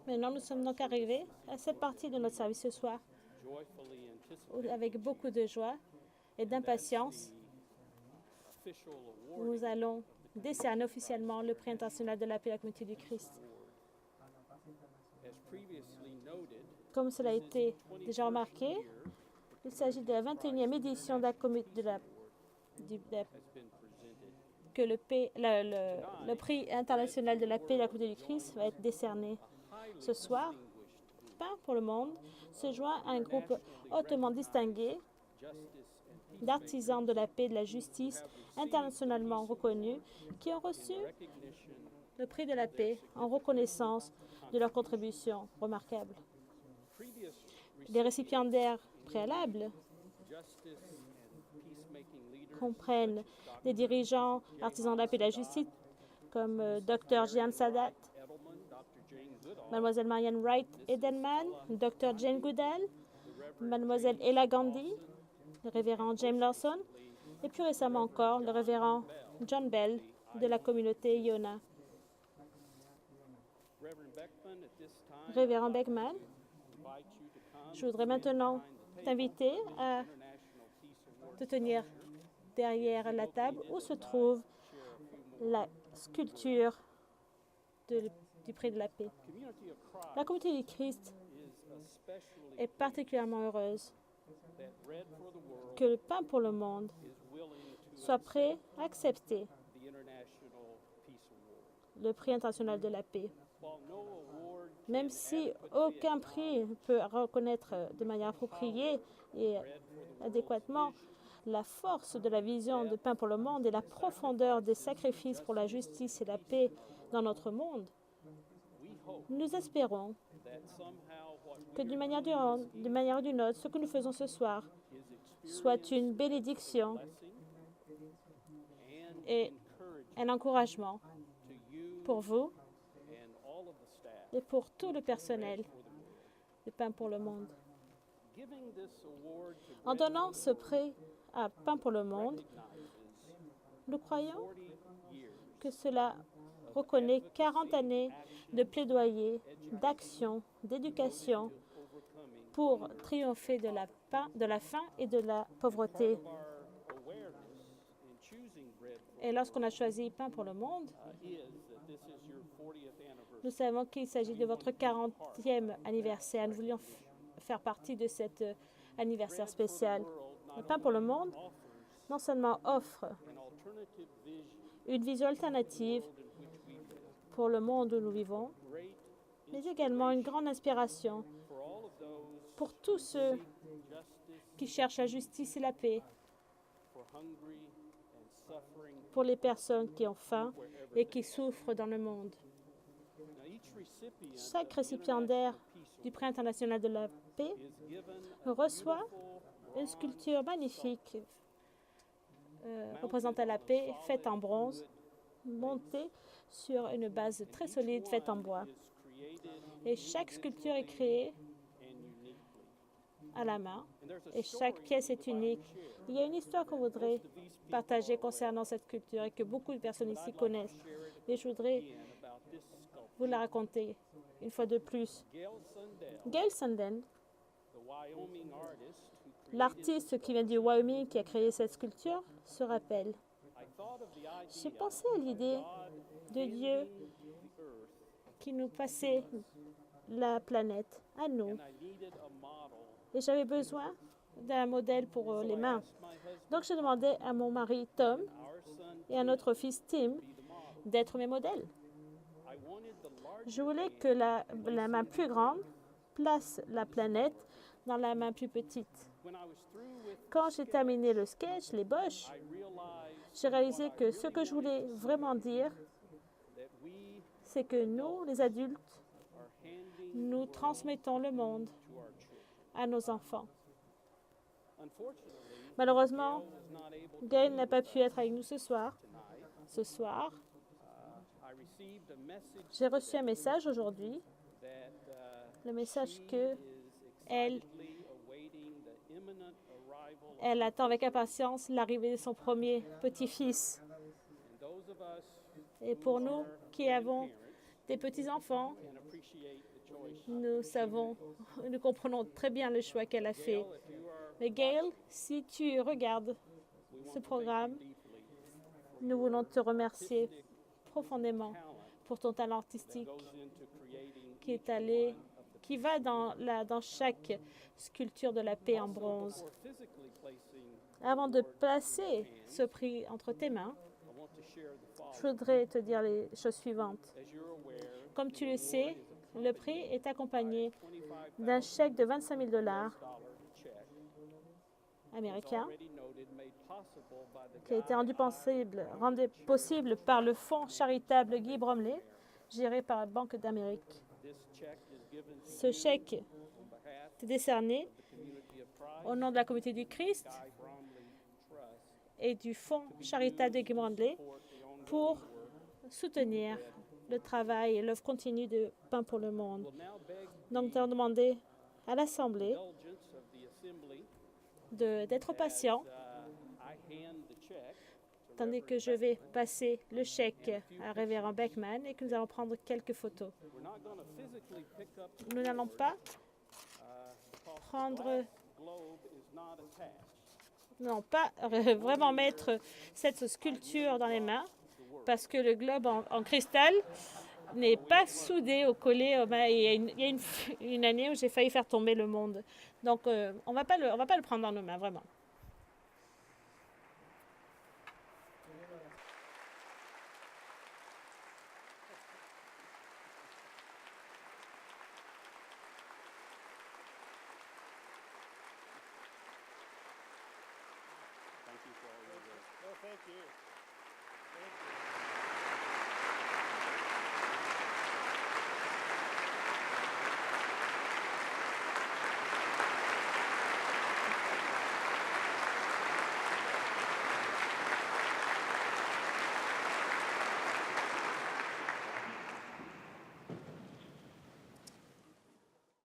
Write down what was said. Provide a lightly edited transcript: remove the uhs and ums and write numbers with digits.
Maintenant, nous sommes donc arrivés à cette partie de notre service ce soir où, avec beaucoup de joie et d'impatience, nous allons décerner officiellement le prix international de la paix et la communauté du Christ. Comme cela a été déjà remarqué, il s'agit de la 21e édition de que le prix international de la paix et de la communauté du Christ va être décerné ce soir. Pain pour le monde se joint à un groupe hautement distingué d'artisans de la paix et de la justice internationalement reconnus qui ont reçu le prix de la paix en reconnaissance de leur contribution remarquable. Les récipiendaires préalables comprennent des dirigeants artisans de la paix et de la justice comme Dr. Jian Sadat, Mademoiselle Marianne Wright Edelman, Dr. Jane Goodall, Mademoiselle Ella Gandhi, le révérend James Lawson et plus récemment encore le révérend John Bell de la communauté Yona. Révérend Beckman, je voudrais maintenant t'inviter à te tenir derrière la table où se trouve la sculpture du prix de la paix. La communauté du Christ est particulièrement heureuse que le pain pour le monde soit prêt à accepter le prix international de la paix. Même si aucun prix ne peut reconnaître de manière appropriée et adéquatement la force de la vision de Pain pour le monde et la profondeur des sacrifices pour la justice et la paix dans notre monde, nous espérons que d'une manière ou d'une autre, ce que nous faisons ce soir soit une bénédiction et un encouragement pour vous et pour tout le personnel de Pain pour le monde. En donnant ce prix à Pain pour le monde, nous croyons que cela reconnaît 40 années de plaidoyer, d'action, d'éducation pour triompher de la faim et de la pauvreté. Et lorsqu'on a choisi Pain pour le monde, nous savons qu'il s'agit de votre 40e anniversaire. Nous voulions faire partie de cet anniversaire spécial. Le Pain pour le monde non seulement offre une vision alternative pour le monde où nous vivons, mais également une grande inspiration pour tous ceux qui cherchent la justice et la paix, pour les personnes qui ont faim et qui souffrent dans le monde. Chaque récipiendaire du Prix international de la paix reçoit une sculpture magnifique représentant la paix, faite en bronze, montée sur une base très solide faite en bois. Et chaque sculpture est créée à la main et chaque pièce est unique. Il y a une histoire qu'on voudrait partager concernant cette sculpture et que beaucoup de personnes ici connaissent. Et je voudrais vous la raconter une fois de plus. Gail Sundin, l'artiste qui vient du Wyoming qui a créé cette sculpture, se rappelle. J'ai pensé à l'idée de Dieu qui nous passait la planète à nous. Et j'avais besoin d'un modèle pour les mains. Donc, je demandais à mon mari Tom et à notre fils Tim d'être mes modèles. Je voulais que la main plus grande place la planète dans la main plus petite. Quand j'ai terminé le sketch, l'ébauche, j'ai réalisé que ce que je voulais vraiment dire, c'est que nous, les adultes, nous transmettons le monde à nos enfants. Malheureusement, Gail n'a pas pu être avec nous ce soir. Ce soir, j'ai reçu un message aujourd'hui, le message que elle attend avec impatience l'arrivée de son premier petit-fils. Et pour nous qui avons des petits-enfants, nous comprenons très bien le choix qu'elle a fait. Mais Gail, si tu regardes ce programme, nous voulons te remercier profondément pour ton talent artistique qui va dans chaque sculpture de la paix en bronze. Avant de placer ce prix entre tes mains, je voudrais te dire les choses suivantes. Comme tu le sais, le prix est accompagné d'un chèque de 25 000 $ américains qui a été rendu possible par le fonds charitable Guy Bromley, géré par la Banque d'Amérique. Ce chèque est décerné au nom de la communauté du Christ et du fonds charitable de Guy Bromley pour soutenir le travail et l'œuvre continue de Pain pour le monde. Donc, nous allons demander à l'Assemblée d'être patient, tandis que je vais passer le chèque à Révérend Beckman et que nous allons prendre quelques photos. Nous n'allons pas vraiment mettre cette sculpture dans les mains parce que le globe en cristal n'est pas soudé ou collé. Il y a une année où j'ai failli faire tomber le monde. Donc, on va pas le prendre dans nos mains, vraiment. Thank you.